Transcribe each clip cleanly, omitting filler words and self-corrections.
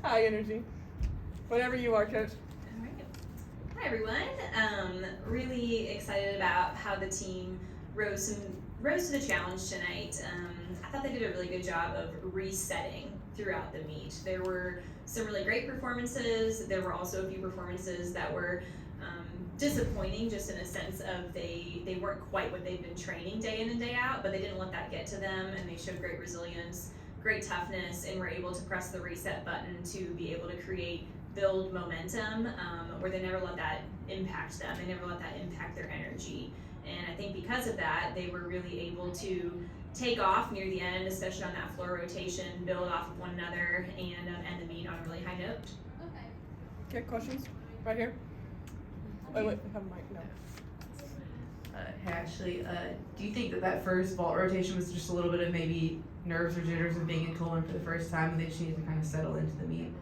High energy. Whatever you are, Coach. All right. Hi everyone. Really excited about how the team rose to the challenge tonight. I thought they did a really good job of resetting throughout the meet. There were some really great performances. There were also a few performances that were disappointing, just in a sense of they weren't quite what they've been training day in and day out, but they didn't let that get to them, and they showed great resilience, great toughness, and were able to press the reset button to be able to build momentum, where they never let that impact them. They never let that impact their energy. And I think because of that, they were really able to take off near the end, especially on that floor rotation, build off of one another, and end the meet on a really high note. Okay, questions? Right here. Wait, we have a mic. No. Hey Ashley, do you think that first vault rotation was just a little bit of maybe nerves or jitters of being in Coleman for the first time, and they just needed to kind of settle into the meet?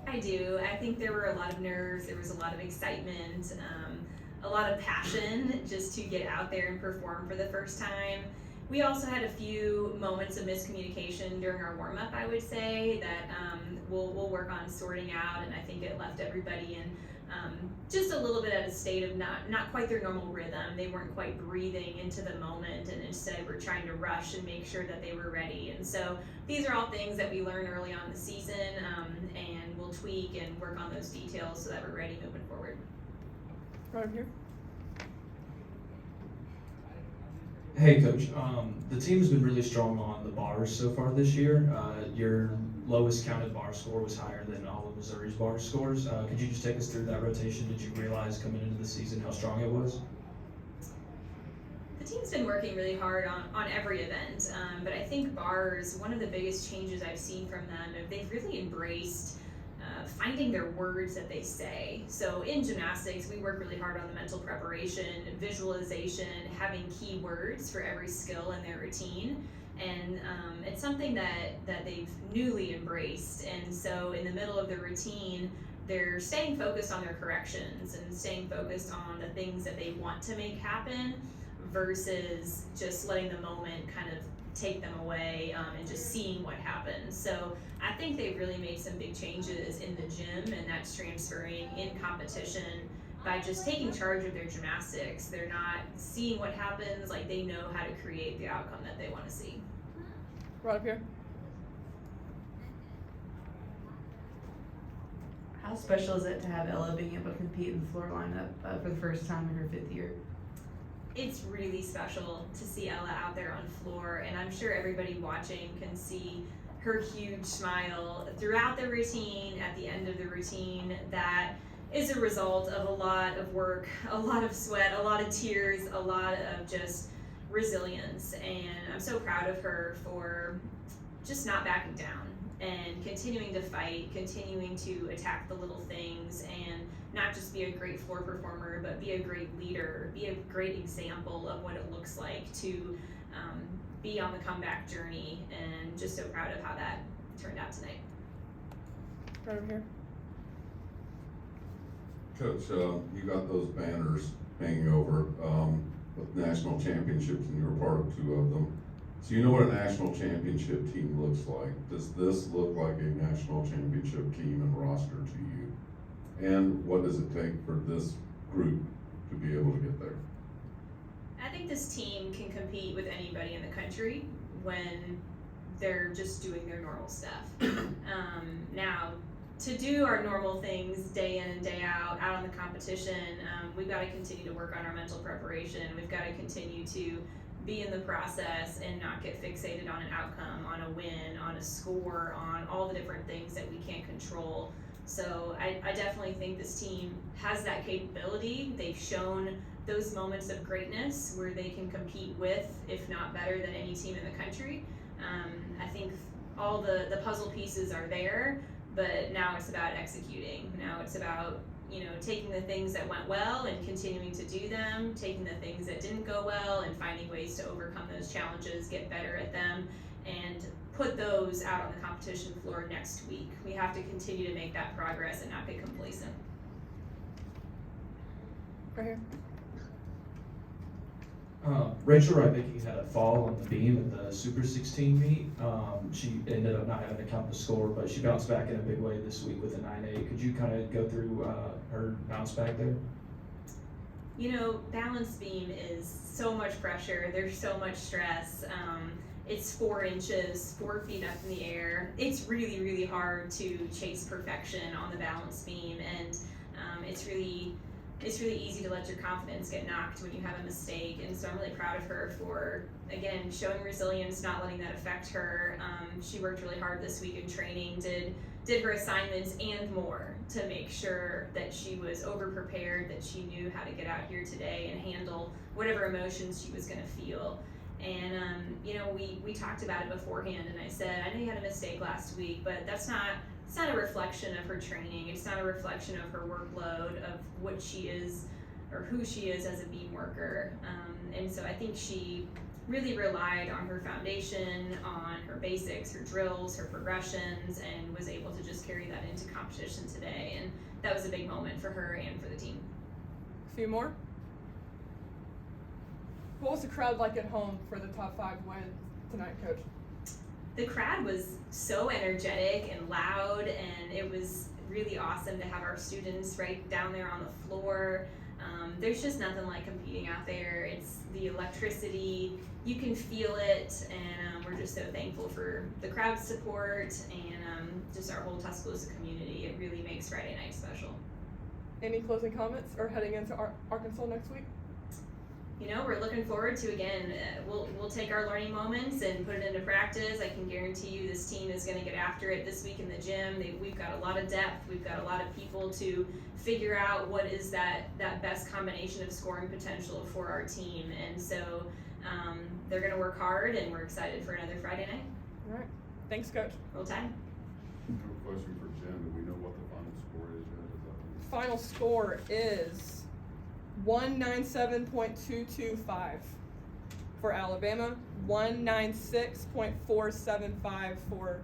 I do. I think there were a lot of nerves, there was a lot of excitement, a lot of passion just to get out there and perform for the first time. We also had a few moments of miscommunication during our warm-up, I would say, that we'll work on sorting out, and I think it left everybody in just a little bit at a state of not quite their normal rhythm. They weren't quite breathing into the moment, and instead were trying to rush and make sure that they were ready. And so these are all things that we learn early on in the season, and we'll tweak and work on those details so that we're ready moving forward. Right here. Hey Coach, the team's been really strong on the bars so far this year. Your lowest counted bar score was higher than all of Missouri's bar scores. Could you just take us through that rotation? Did you realize coming into the season how strong it was? The team's been working really hard on every event, but I think bars, one of the biggest changes I've seen from them, they've really embraced finding their words that they say. So in gymnastics, we work really hard on the mental preparation, visualization, having key words for every skill in their routine. And it's something that they've newly embraced. And so in the middle of the routine, they're staying focused on their corrections and staying focused on the things that they want to make happen versus just letting the moment kind of take them away and just seeing what happens. So I think they've really made some big changes in the gym, and that's transferring in competition by just taking charge of their gymnastics. They're not seeing what happens, like they know how to create the outcome that they want to see. Right up here. How special is it to have Ella being able to compete in the floor lineup for the first time in her 5th year? It's really special to see Ella out there on floor, and I'm sure everybody watching can see her huge smile throughout the routine, at the end of the routine. That is a result of a lot of work, a lot of sweat, a lot of tears, a lot of just resilience, and I'm so proud of her for just not backing down and continuing to fight, continuing to attack the little things, and not just be a great floor performer, but be a great leader, be a great example of what it looks like to be on the comeback journey, and just so proud of how that turned out tonight. Right over here. Coach, you got those banners hanging over with national championships, and you were part of 2 of them. So you know what a national championship team looks like. Does this look like a national championship team and roster to you? And what does it take for this group to be able to get there? I think this team can compete with anybody in the country when they're just doing their normal stuff. Now, to do our normal things day in and day out on the competition, we've got to continue to work on our mental preparation. We've got to continue to be in the process and not get fixated on an outcome, on a win, on a score, on all the different things that we can't control. So I definitely think this team has that capability. They've shown those moments of greatness where they can compete with, if not better than any team in the country. I think all the puzzle pieces are there, but now it's about executing. Now it's about, taking the things that went well and continuing to do them, taking the things that didn't go well and finding ways to overcome those challenges, get better at them, and put those out on the competition floor next week. We have to continue to make that progress and not get complacent. Right here. Rachel Rybicki had a fall on the beam at the Super 16 meet. She ended up not having to count the score, but she bounced back in a big way this week with a 9.8. Could you kind of go through her bounce back there? You know, balance beam is so much pressure. There's so much stress. It's 4 inches, 4 feet up in the air. It's really, really hard to chase perfection on the balance beam, and it's really easy to let your confidence get knocked when you have a mistake. And so I'm really proud of her for, again, showing resilience, not letting that affect her. She worked really hard this week in training, did her assignments and more to make sure that she was over prepared, that she knew how to get out here today and handle whatever emotions she was going to feel. And you know, we talked about it beforehand, and I said, I know you had a mistake last week, but it's not a reflection of her training. It's not a reflection of her workload, of what she is or who she is as a beam worker. And so I think she really relied on her foundation, on her basics, her drills, her progressions, and was able to just carry that into competition today. And that was a big moment for her and for the team. A few more. What was the crowd like at home for the top 5 win tonight, Coach? The crowd was so energetic and loud, and it was really awesome to have our students right down there on the floor. There's just nothing like competing out there. It's the electricity, you can feel it, and we're just so thankful for the crowd support and just our whole Tuscaloosa community. It really makes Friday night special. Any closing comments or heading into Arkansas next week? You know, we're looking forward to, again, we'll take our learning moments and put it into practice. I can guarantee you this team is going to get after it this week in the gym. We've got a lot of depth. We've got a lot of people to figure out what is that best combination of scoring potential for our team. And so they're going to work hard, and we're excited for another Friday night. All right. Thanks, Coach. Roll Tide. I have a question for Jen. Do we know what the final score is yet? Final score is 197.225 for Alabama, 196.475 for